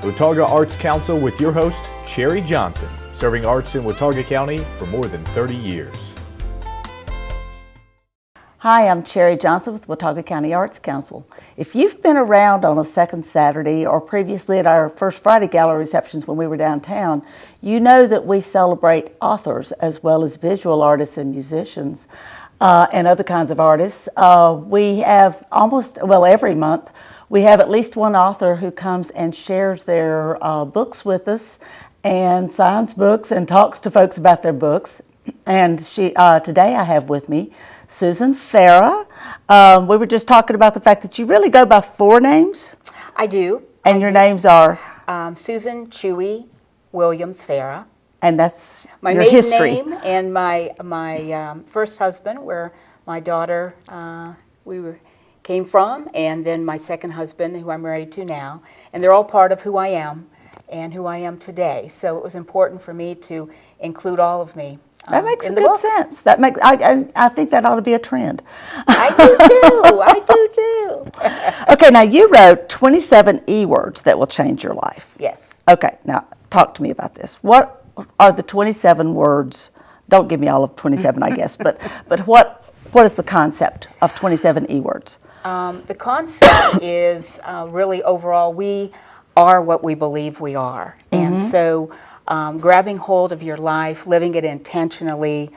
Watauga Arts Council with your host, Cherry Johnson, serving arts in Watauga County for more than 30 years. Hi, I'm Cherry Johnson with Watauga County Arts Council. If you've been around on a second Saturday or previously at our first Friday gala receptions when we were downtown, you know that we celebrate authors as well as visual artists and musicians and other kinds of artists. We have every month, we have at least one author who comes and shares their books with us and signs books and talks to folks about their books. And today I have with me Susan Farrah. We were just talking about the fact that you really go by 4 names. I do. And your names are? Susan Chewy Williams Farrah. And that's my your maiden history. name and my first husband, where my daughter came from, and then my second husband, who I'm married to now. And they're all part of who I am and who I am today. So it was important for me to include all of me. That makes good sense. I think that ought to be a trend. I do too. Okay, now you wrote 27 E-words that will change your life. Yes. Okay, now talk to me about this. What are the 27 words? Don't give me all of 27, I guess, but what is the concept of 27 E-words? The concept is really overall, we are what we believe we are. And so grabbing hold of your life, living it intentionally,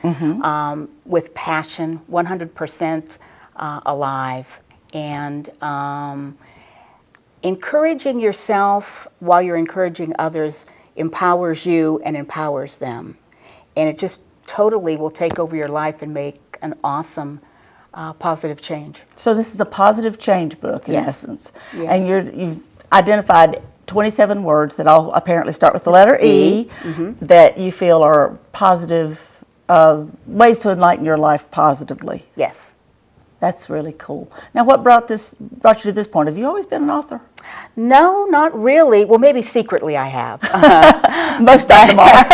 with passion, 100% alive, and encouraging yourself while you're encouraging others empowers you and empowers them. And it just totally will take over your life and make an awesome positive change. So this is a positive change book in Yes. essence. Yes. And you've identified 27 words that all apparently start with the letter E that you feel are positive ways to enlighten your life positively. Yes. That's really cool. Now, what brought you to this point? Have you always been an author? No, not really. Well, maybe secretly I have. Most of them are.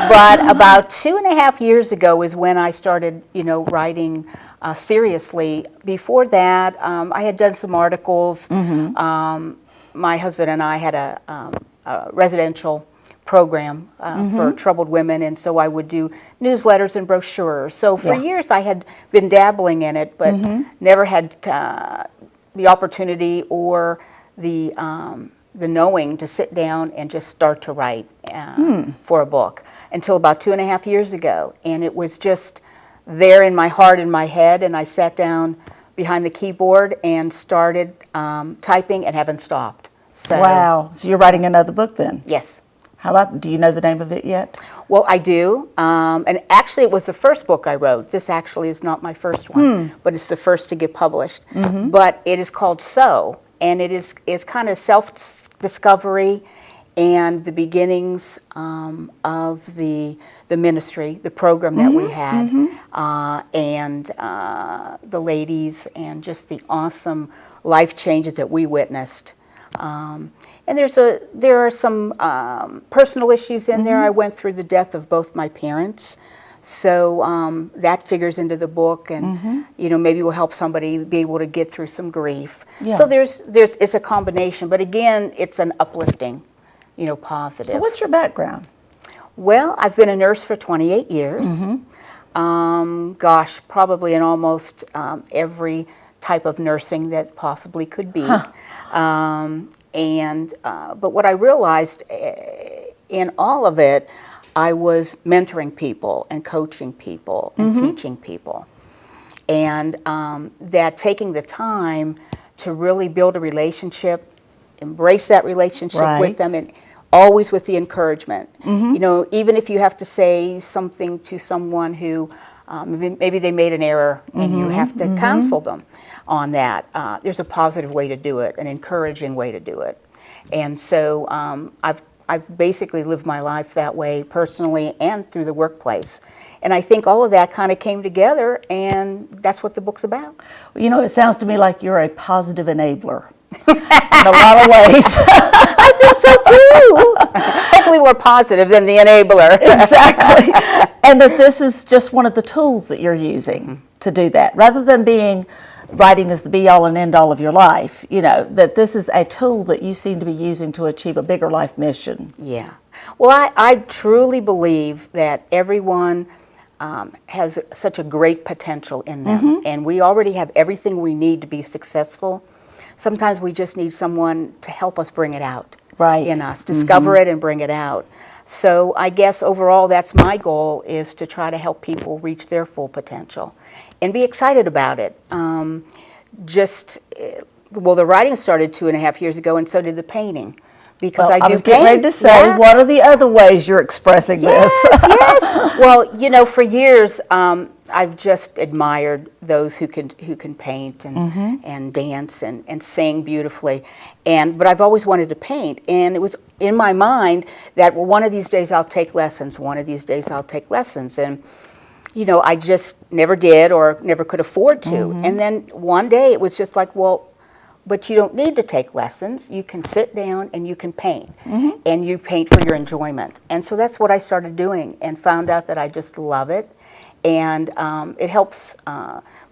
But about 2.5 years ago is when I started, writing seriously. Before that, I had done some articles. My husband and I had a residential program for troubled women, and so I would do newsletters and brochures. So for years I had been dabbling in it, but never had the opportunity or the knowing to sit down and just start to write for a book until about 2.5 years ago. And it was just there in my heart and my head, and I sat down behind the keyboard and started typing and haven't stopped. So, wow. So you're writing another book then? Yes. Do you know the name of it yet? Well, I do. And actually it was the first book I wrote. This actually is not my first one, but it's the first to get published. But it is called So, and it is kind of self-discovery and the beginnings of the ministry, the program that we had, and the ladies, and just the awesome life changes that we witnessed. And there are some personal issues in there. I went through the death of both my parents, so that figures into the book, and maybe will help somebody be able to get through some grief. Yeah. So it's a combination, but again, it's an uplifting, positive. So what's your background? Well, I've been a nurse for 28 years. Probably in almost every type of nursing that possibly could be. But what I realized in all of it, I was mentoring people and coaching people and teaching people. And that taking the time to really build a relationship, embrace that relationship with them, and always with the encouragement. Even if you have to say something to someone who maybe they made an error and you have to counsel them on that. There's a positive way to do it, an encouraging way to do it. And so I've basically lived my life that way personally and through the workplace. And I think all of that kind of came together, and that's what the book's about. Well, it sounds to me like you're a positive enabler in a lot of ways. I think so too. Hopefully more positive than the enabler. Exactly. And that this is just one of the tools that you're using to do that. Rather than being writing is the be-all and end-all of your life, that this is a tool that you seem to be using to achieve a bigger life mission. Yeah. Well, I truly believe that everyone has such a great potential in them, and we already have everything we need to be successful. Sometimes we just need someone to help us bring it out in us, discover it and bring it out. So I guess overall that's my goal, is to try to help people reach their full potential and be excited about it. Well, the writing started 2.5 years ago, and so did the painting. Because I was getting ready to say, what are the other ways you're expressing this? Yes. Well, for years, I've just admired those who can paint and dance and sing beautifully. But I've always wanted to paint, and it was in my mind that, well, one of these days I'll take lessons. One of these days I'll take lessons, and I just never did or never could afford to. And then one day it was just like, well, but you don't need to take lessons. You can sit down and you can paint, and you paint for your enjoyment. And so that's what I started doing, and found out that I just love it. And it helps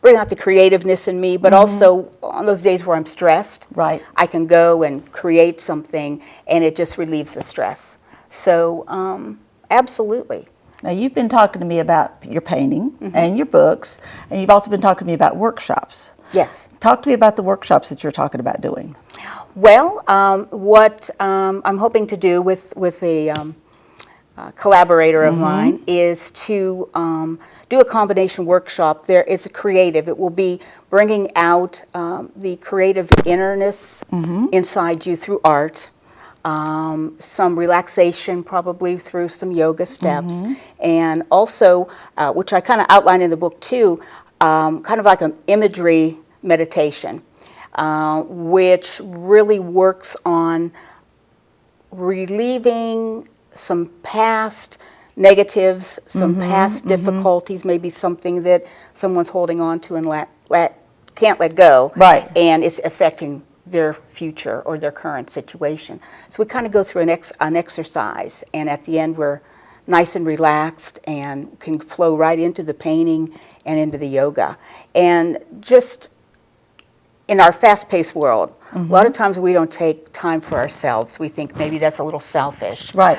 bring out the creativeness in me, but also on those days where I'm stressed, I can go and create something, and it just relieves the stress. So absolutely. Now, you've been talking to me about your painting and your books, and you've also been talking to me about workshops. Yes. Talk to me about the workshops that you're talking about doing. Well, what I'm hoping to do with a collaborator of mine is to do a combination workshop. It's a creative. It will be bringing out the creative innerness inside you through art, some relaxation probably through some yoga steps, and also, which I kind of outline in the book too, kind of like an imagery meditation, which really works on relieving some past negatives, some past difficulties, maybe something that someone's holding on to and can't let go, and it's affecting their future or their current situation. So we kind of go through an exercise, and at the end we're nice and relaxed and can flow right into the painting and into the yoga. And just in our fast-paced world, a lot of times we don't take time for ourselves. We think maybe that's a little selfish. But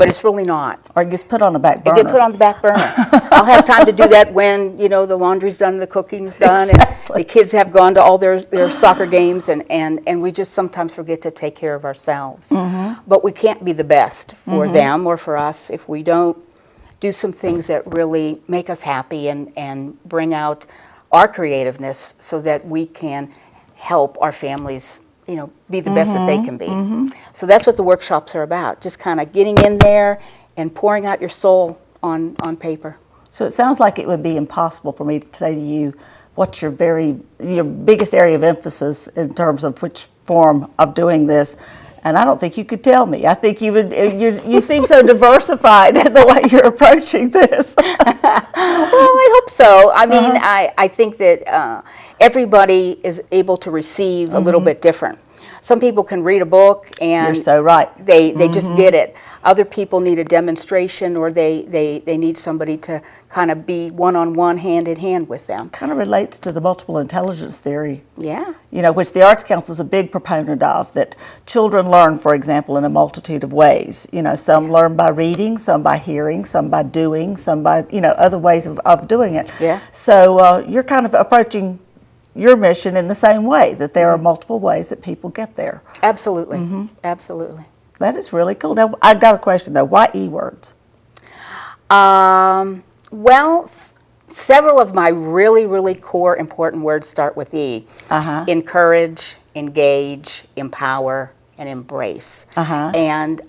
it's really not. Or it gets put on the back burner. It gets put on the back burner. I'll have time to do that when, the laundry's done, the cooking's done, and the kids have gone to all their soccer games, and we just sometimes forget to take care of ourselves. But we can't be the best for them or for us if we don't do some things that really make us happy and bring out our creativeness so that we can help our families, be the best that they can be. So that's what the workshops are about, just kind of getting in there and pouring out your soul on paper. So it sounds like it would be impossible for me to say to you what's your biggest area of emphasis in terms of which form of doing this. And I don't think you could tell me. I think you seem so diversified in the way you're approaching this. Well, I hope so. I mean, I think that everybody is able to receive a little bit different. Some people can read a book and you're so right. They just get it. Other people need a demonstration, or they need somebody to kind of be one-on-one, hand-in-hand with them. Kind of relates to the multiple intelligence theory. Yeah. Which the Arts Council is a big proponent of, that children learn, for example, in a multitude of ways. Some learn by reading, some by hearing, some by doing, some by, other ways of doing it. Yeah. So you're kind of approaching your mission in the same way, that there are multiple ways that people get there. Absolutely. Absolutely. That is really cool. Now, I've got a question, though. Why E-words? Well, several of my really, really core important words start with E. Encourage, engage, empower, and embrace. And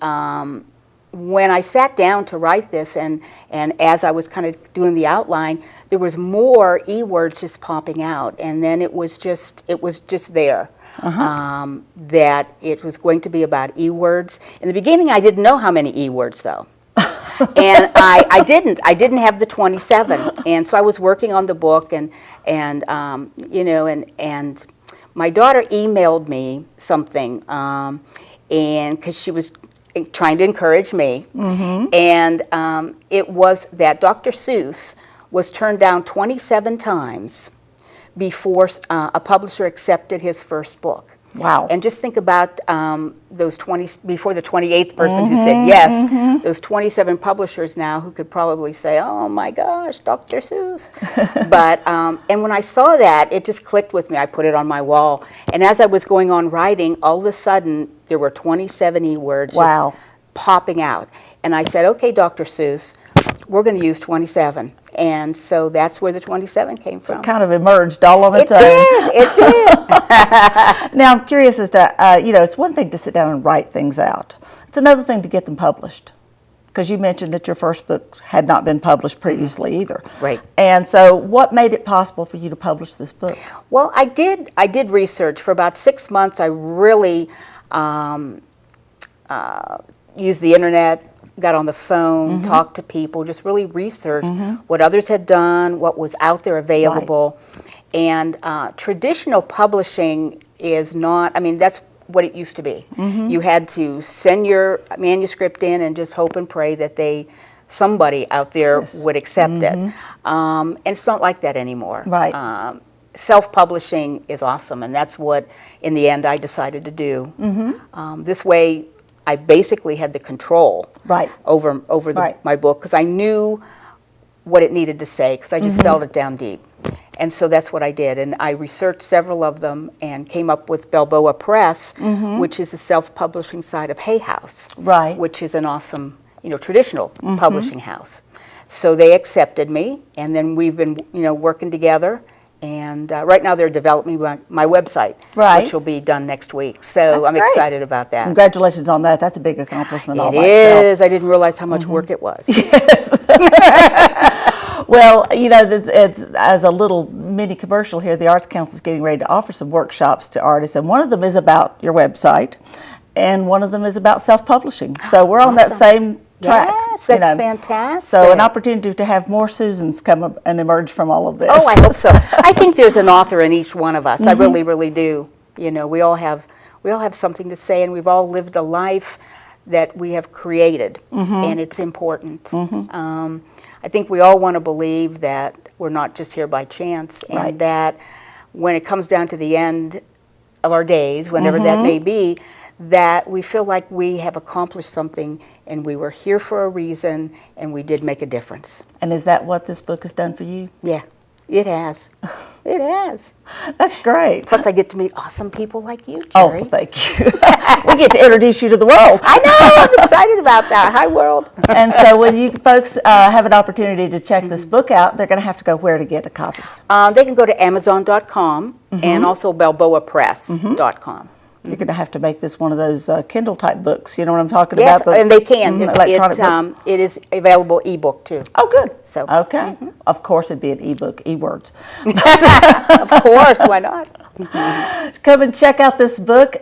when I sat down to write this, and as I was kind of doing the outline, there was more E words just popping out, and then it was just there. That it was going to be about E words. In the beginning, I didn't know how many E words though, and I didn't have the 27, and so I was working on the book, and my daughter emailed me something, and because she was trying to encourage me, and it was that Dr. Seuss was turned down 27 times before a publisher accepted his first book. Wow. And just think about those 20, before the 28th person who said yes, those 27 publishers now who could probably say, oh my gosh, Dr. Seuss. But, and when I saw that, it just clicked with me. I put it on my wall. And as I was going on writing, all of a sudden, there were 27 E-words just popping out. And I said, okay, Dr. Seuss, we're going to use 27. And so that's where the 27 came from. So it kind of emerged all on its own. It did. Now, I'm curious as to, you know, it's one thing to sit down and write things out. It's another thing to get them published. Because you mentioned that your first book had not been published previously either. Right. And so what made it possible for you to publish this book? Well, I did research. For about 6 months, I really used the internet, got on the phone, talked to people, just really researched what others had done, what was out there available. Right. And traditional publishing is not, I mean, that's what it used to be. You had to send your manuscript in and just hope and pray that somebody out there would accept it. And it's not like that anymore. Right. Self-publishing is awesome, and that's what, in the end, I decided to do. This way, I basically had the control over my book, because I knew what it needed to say, because I just felt it down deep. And so that's what I did. And I researched several of them and came up with Balboa Press, which is the self-publishing side of Hay House, which is an awesome, you know, traditional publishing house. So they accepted me, and then we've been, you know, working together. And right now they're developing my website, which will be done next week. So I'm excited about that. Congratulations on that. That's a big accomplishment all by itself. It is. I didn't realize how much work it was. Yes. Well, you know, it's as a little mini commercial here, the Arts Council is getting ready to offer some workshops to artists, and one of them is about your website, and one of them is about self-publishing. So we're on that same track. Yes, that's fantastic. So an opportunity to have more Susans come up and emerge from all of this. Oh, I hope so. I think there's an author in each one of us. I really, really do. You know, we all have something to say, and we've all lived a life that we have created, and it's important. I think we all want to believe that we're not just here by chance, and that when it comes down to the end of our days, whenever that may be, that we feel like we have accomplished something, and we were here for a reason, and we did make a difference. And is that what this book has done for you? Yeah, it has. It has. That's great. Plus, I get to meet awesome people like you, Jerry. Oh, thank you. We get to introduce you to the world. I know. I'm excited about that. Hi, world. And so when you folks have an opportunity to check this book out, they're going to have to go where to get a copy? They can go to Amazon.com and also BalboaPress.com. You're going to have to make this one of those Kindle type books. You know what I'm talking about? Yes, and they can. Electronic book. It is available ebook too. Oh, good. So okay. Of course, it'd be an ebook, e-words. Of course, why not? Come and check out this book.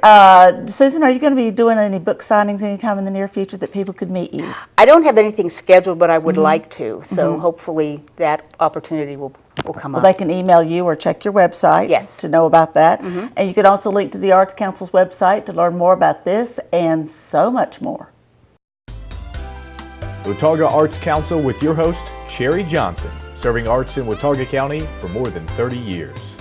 Susan, are you going to be doing any book signings anytime in the near future that people could meet you? I don't have anything scheduled, but I would like to. So hopefully that opportunity will come up. They can email you or check your website to know about that. And you can also link to the Arts Council's website to learn more about this and so much more. Watauga Arts Council with your host, Cherry Johnson, serving arts in Watauga County for more than 30 years.